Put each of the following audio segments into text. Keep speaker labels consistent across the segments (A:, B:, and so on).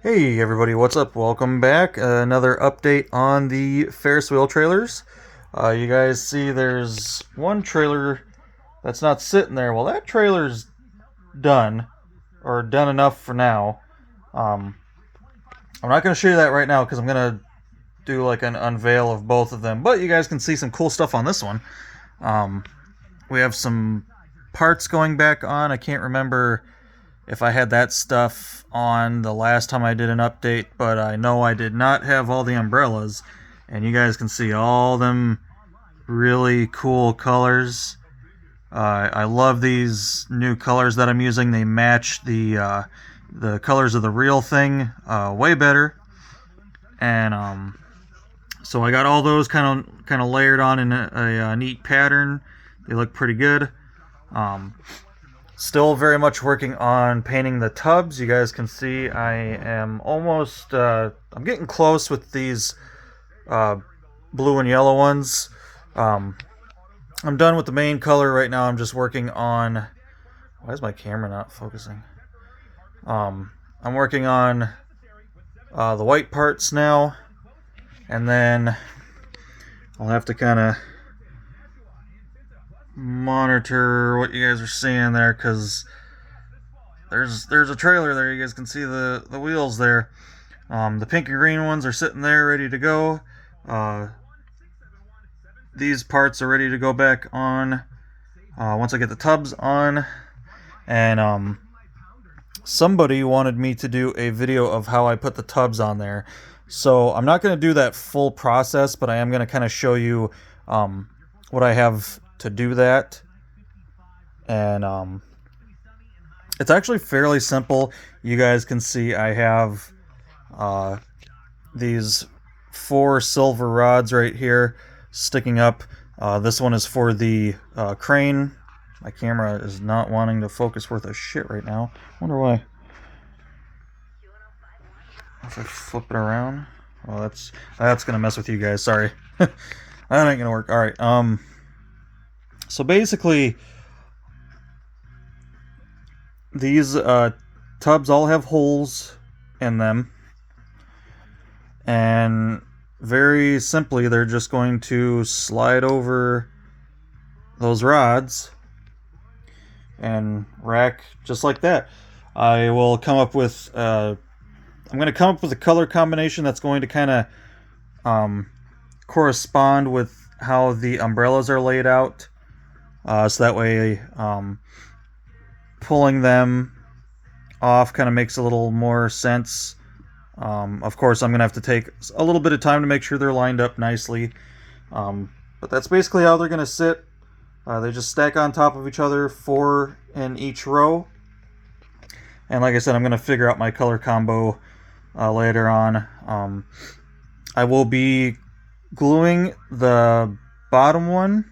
A: Hey everybody, what's up? Welcome back. Another update on the Ferris wheel trailers. You guys see there's one trailer that's not sitting there. Well, that trailer's done, or done enough for now. Um, I'm not going to show you that right now because I'm going to do like an unveil of both of them, but you guys can see some cool stuff on this one. Um, we have some parts going back on. I can't remember if I had that stuff on the last time I did an update, but I know I did not have all the umbrellas. And you guys can see all them really cool colors. I love these new colors that I'm using. They match the colors of the real thing way better. And so I got all those kind of layered on in a neat pattern. They look pretty good. Still very much working on painting the tubs. You guys can see I am almost, I'm getting close with these blue and yellow ones. I'm done with the main color right now. I'm just working on, why is my camera not focusing? I'm working on the white parts now, and then I'll have to kind of monitor what you guys are seeing there, because there's a trailer there. You guys can see the wheels there. The pink and green ones are sitting there ready to go. These parts are ready to go back on once I get the tubs on. And somebody wanted me to do a video of how I put the tubs on there, so I'm not going to do that full process, but I am going to kind of show you what I have to do that. And it's actually fairly simple. You guys can see I have these 4 silver rods right here sticking up. This one is for the crane. My camera is not wanting to focus worth a shit right now. Wonder why. If I flip it around, well, that's gonna mess with you guys. Sorry, that ain't gonna work. All right. So basically, these tubs all have holes in them, and very simply, they're just going to slide over those rods and rack just like that. I will come up with I'm going to come up with a color combination that's going to kind of correspond with how the umbrellas are laid out, so that way pulling them off kind of makes a little more sense. Of course, I'm going to have to take a little bit of time to make sure they're lined up nicely. But that's basically how they're going to sit. They just stack on top of each other, 4 in each row. And like I said, I'm going to figure out my color combo later on. I will be gluing the bottom one.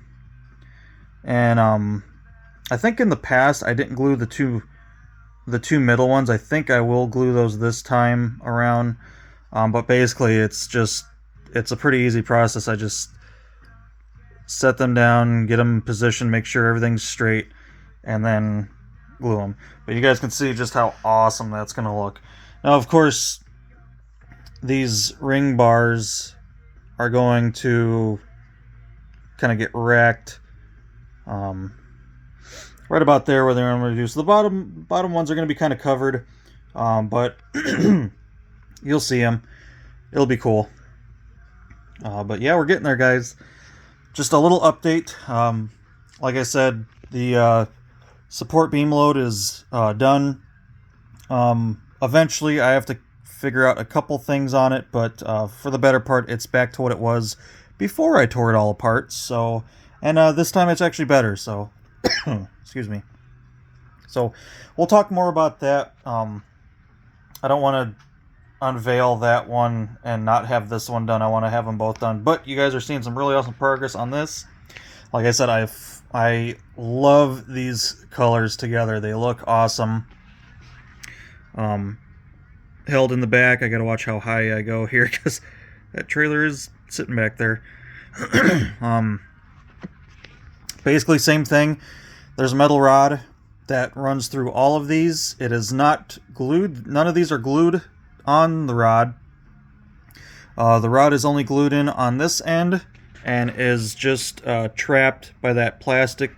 A: And I think in the past I didn't glue the two middle ones. I think I will glue those this time around. But basically it's a pretty easy process. I just set them down, get them positioned, make sure everything's straight, and then glue them. But you guys can see just how awesome that's going to look. Now, of course, these ring bars are going to kind of get racked right about there where they're going to do. So the bottom ones are going to be kind of covered, but you'll see them. It'll be cool. But yeah, we're getting there, guys. Just a little update. Like I said, the support beam load is done. Eventually, I have to figure out a couple things on it, but for the better part, it's back to what it was before I tore it all apart. So, and this time it's actually better. So, excuse me. So, we'll talk more about that. I don't want to unveil that one and not have this one done. I want to have them both done. But you guys are seeing some really awesome progress on this. Like I said, I love these colors together. They look awesome. Held in the back. I gotta watch how high I go here because that trailer is sitting back there. Basically, same thing. There's a metal rod that runs through all of these. It is not glued. None of these are glued on the rod. The rod is only glued in on this end and is just trapped by that plastic,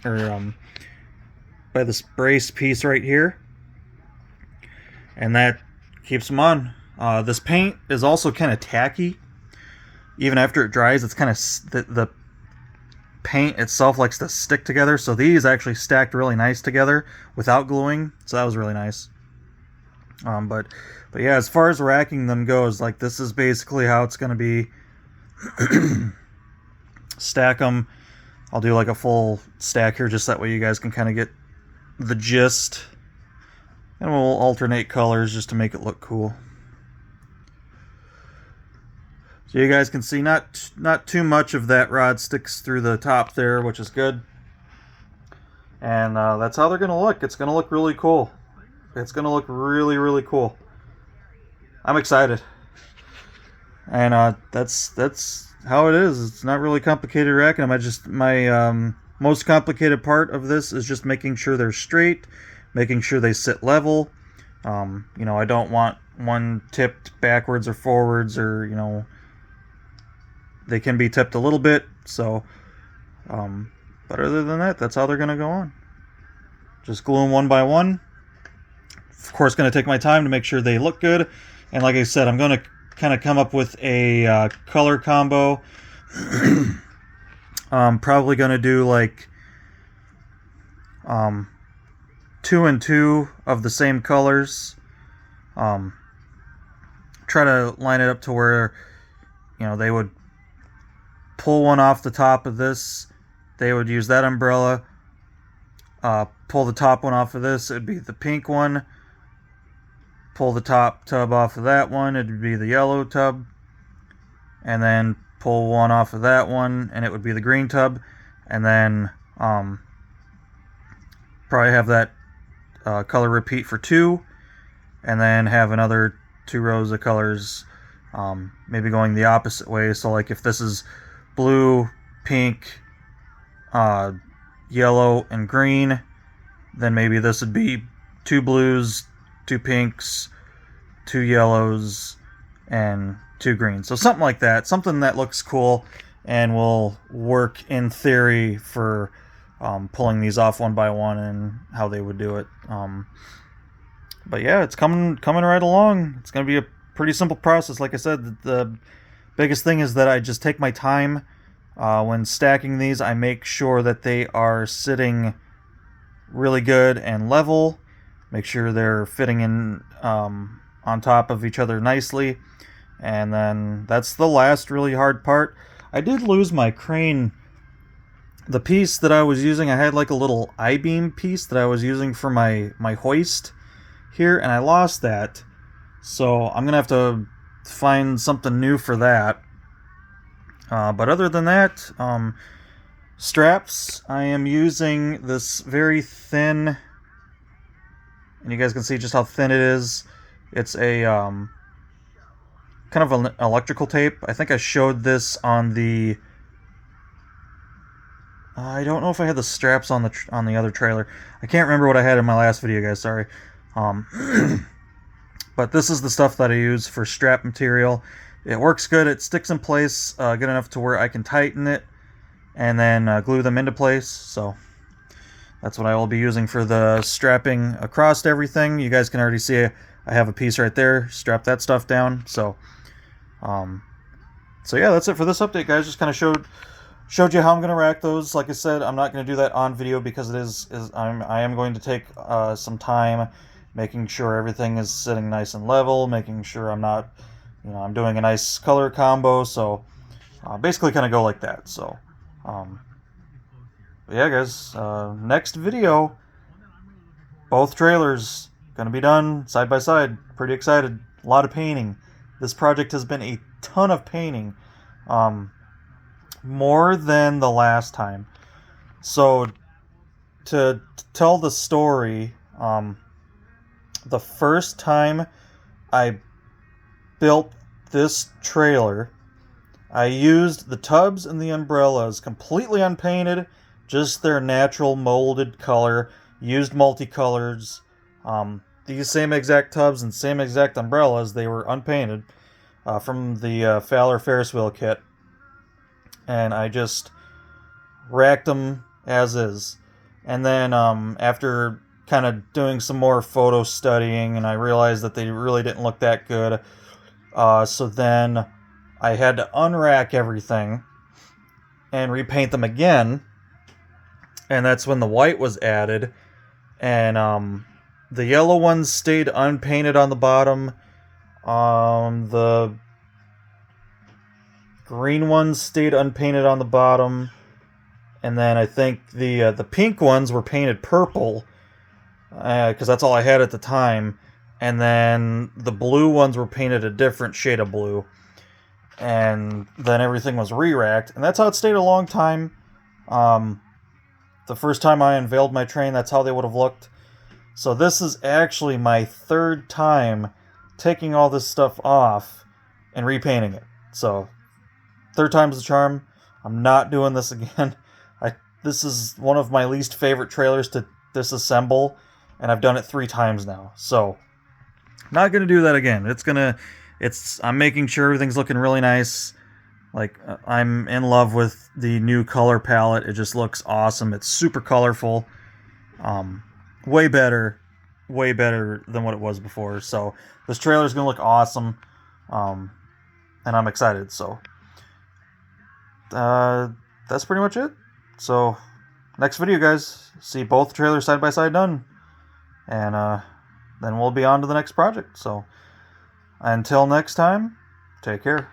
A: or by this brace piece right here, and that keeps them on. This paint is also kind of tacky. Even after it dries, it's kind of the paint itself likes to stick together, so these actually stacked really nice together without gluing, so that was really nice. But yeah, as far as racking them goes, like, this is basically how it's going to be. Stack them. I'll do like a full stack here, just that way you guys can kind of get the gist. And we'll alternate colors just to make it look cool. So you guys can see not too much of that rod sticks through the top there, which is good. And that's how they're going to look. It's going to look really cool. It's going to look really, really cool. I'm excited. And that's how it is. It's not really complicated racking them. My most complicated part of this is just making sure they're straight, making sure they sit level. You know, I don't want one tipped backwards or forwards, or, you know, they can be tipped a little bit. So, but other than that, that's how they're going to go on. Just glue them one by one. Of course, going to take my time to make sure they look good. And like I said, I'm going to kind of come up with a color combo. I'm probably going to do like 2 and 2 of the same colors. Try to line it up to where, you know, they would pull one off the top of this. They would use that umbrella. Pull the top one off of this. It would be the pink one. Pull the top tub off of that one. It would be the yellow tub. And then pull one off of that one, and it would be the green tub. And then probably have that color repeat for 2. And then have another 2 rows of colors, maybe going the opposite way. So like if this is blue, pink, yellow, and green, then maybe this would be 2 blues, 2 pinks, 2 yellows, and 2 greens. So something like that. Something that looks cool and will work in theory for pulling these off one by one and how they would do it. But yeah, it's coming right along. It's going to be a pretty simple process. Like I said, the biggest thing is that I just take my time. When stacking these, I make sure that they are sitting really good and level. Make sure they're fitting in on top of each other nicely. And then that's the last really hard part. I did lose my crane. The piece that I was using, I had like a little I-beam piece that I was using for my hoist here, and I lost that. So I'm going to have to find something new for that. But other than that, straps, I am using this very thin, and you guys can see just how thin it is. It's a kind of an electrical tape. I think I showed this on the, I don't know if I had the straps on the other trailer. I can't remember what I had in my last video, guys, sorry. But this is the stuff that I use for strap material. It works good. It sticks in place good enough to where I can tighten it and then glue them into place. So that's what I will be using for the strapping across everything. You guys can already see I have a piece right there. Strap that stuff down. So yeah, that's it for this update, guys. Just kind of showed you how I'm going to rack those. Like I said, I'm not going to do that on video because I am going to take some time making sure everything is sitting nice and level, making sure I'm not, you know, I'm doing a nice color combo. So basically kind of go like that. So but yeah, guys, next video, both trailers going to be done side by side. Pretty excited. A lot of painting. This project has been a ton of painting. More than the last time. So to tell the story, the first time I built this trailer, I used the tubs and the umbrellas completely unpainted, just their natural molded color, used multicolors. these same exact tubs and same exact umbrellas. They were unpainted from the Fowler Ferris wheel kit, and I just racked them as is. And then after kind of doing some more photo studying, and I realized that they really didn't look that good. So then I had to unrack everything and repaint them again, and that's when the white was added. And the yellow ones stayed unpainted on the bottom. The green ones stayed unpainted on the bottom, and then I think the pink ones were painted purple because that's all I had at the time. And then the blue ones were painted a different shade of blue, and then everything was re-racked, and that's how it stayed a long time. The first time I unveiled my train, that's how they would have looked. So this is actually my third time taking all this stuff off and repainting it. So third time's the charm. I'm not doing this again. This is one of my least favorite trailers to disassemble, and I've done it 3 times now. So not gonna do that again. I'm making sure everything's looking really nice. Like, I'm in love with the new color palette. It just looks awesome. It's super colorful. Way better than what it was before. So this trailer's gonna look awesome, and I'm excited. So that's pretty much it. So next video, guys, see both trailers side by side done, and then we'll be on to the next project. So until next time, take care.